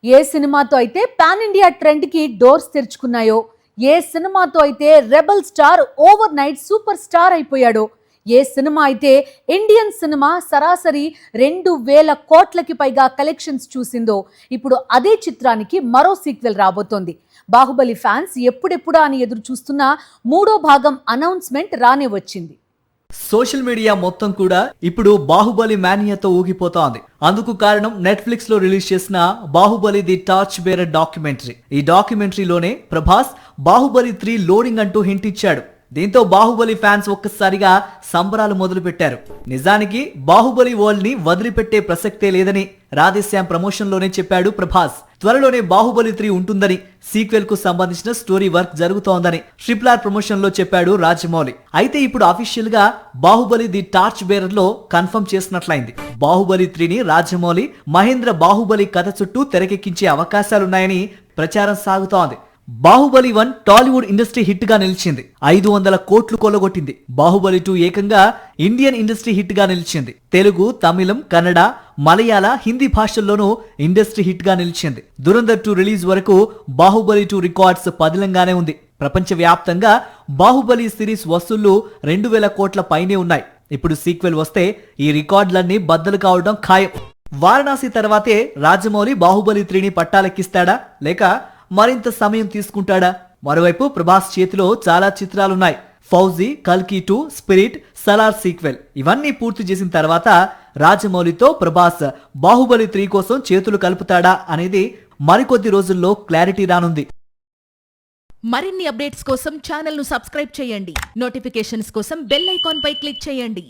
ఏ సినిమాతో అయితే pan India trend కి డోర్స్ తెరుచుకున్నాయో, ఏ సినిమాతో అయితే rebel star overnight superstar అయిపోయాడో, ఏ సినిమా అయితే ఇండియన్ సినిమా సరాసరి 2,000 కోట్లకి పైగా కలెక్షన్స్ చూసిందో, ఇప్పుడు అదే చిత్రానికి మరో సీక్వెల్ రాబోతోంది. బాహుబలి ఫ్యాన్స్ ఎప్పుడెప్పుడా అని ఎదురు చూస్తున్న 3వ భాగం అనౌన్స్మెంట్ రానే వచ్చింది. సోషల్ మీడియా మొత్తం కూడా ఇప్పుడు బాహుబలి మానియాతో ఊగిపోతోంది. అందుకు కారణం నెట్ఫ్లిక్స్ లో రిలీజ్ చేసిన Baahubali the torch bearer documentary. ఈ డాక్యుమెంటరీలోనే ప్రభాస్ బాహుబలి 3 లోడింగ్ అంటూ హింట్ ఇచ్చాడు. దీంతో బాహుబలి ఫ్యాన్స్ ఒక్కసారిగా సంబరాలు మొదలు పెట్టారు. నిజానికి బాహుబలి వరల్డ్ ని వదిలిపెట్టే ప్రసక్తే లేదని రాధేశ్యామ్ ప్రమోషన్ లోనే చెప్పాడు ప్రభాస్. త్వరలోనే బాహుబలి 3 ఉంటుందని, సీక్వెల్ కు సంబంధించిన స్టోరీ వర్క్ జరుగుతోందని RRR ప్రమోషన్ లో చెప్పాడు రాజమౌళి. అయితే ఇప్పుడు అఫీషియల్ గా బాహుబలి ది టార్చ్ బేరర్ లో కన్ఫర్మ్ చేసినట్లయింది. బాహుబలి 3ని రాజమౌళి మహేంద్ర బాహుబలి కథ చుట్టూ తెరకెక్కించే అవకాశాలున్నాయని ప్రచారం సాగుతోంది. బాహుబలి 1 టాలీవుడ్ ఇండస్ట్రీ హిట్ గా నిలిచింది. 500 కోట్లు కొల్లగొట్టింది. బాహుబలి 2 ఏకంగా ఇండియన్ ఇండస్ట్రీ హిట్ గా నిలిచింది. తెలుగు, తమిళం, కన్నడ, మలయాళ, హిందీ భాషల్లోనూ ఇండస్ట్రీ హిట్ గా నిలిచింది. దురంధర్ 2 రిలీజ్ వరకు బాహుబలి 2 రికార్డ్స్ పదిలంగానే ఉంది. ప్రపంచవ్యాప్తంగా బాహుబలి సిరీస్ వసూళ్లు 2,000 కోట్ల పైనే ఉన్నాయి. ఇప్పుడు సీక్వెల్ వస్తే ఈ రికార్డులన్నీ బద్దలు కావడం ఖాయం. వారణాసి తర్వాతే రాజమౌళి బాహుబలి 3ని పట్టాలెక్కిస్తాడా, లేక మరింత సమయం తీసుకుంటాడా? మరోవైపు ప్రభాస్ చేతిలో చాలా చిత్రాలున్నాయి. ఫౌజీ, కల్కి 2, స్పిరిట్, సలార్ సీక్వెల్ ఇవన్నీ పూర్తి చేసిన తర్వాత రాజమౌళితో ప్రభాస్ బాహుబలి 3 కోసం చేతులు కలుపుతాడా అనేది మరికొద్ది రోజుల్లో క్లారిటీ రానుంది. మరిన్ని అప్డేట్స్ కోసం ఛానల్ ను సబ్స్క్రైబ్ చేయండి. నోటిఫికేషన్స్ కోసం బెల్ ఐకాన్ పై క్లిక్ చేయండి.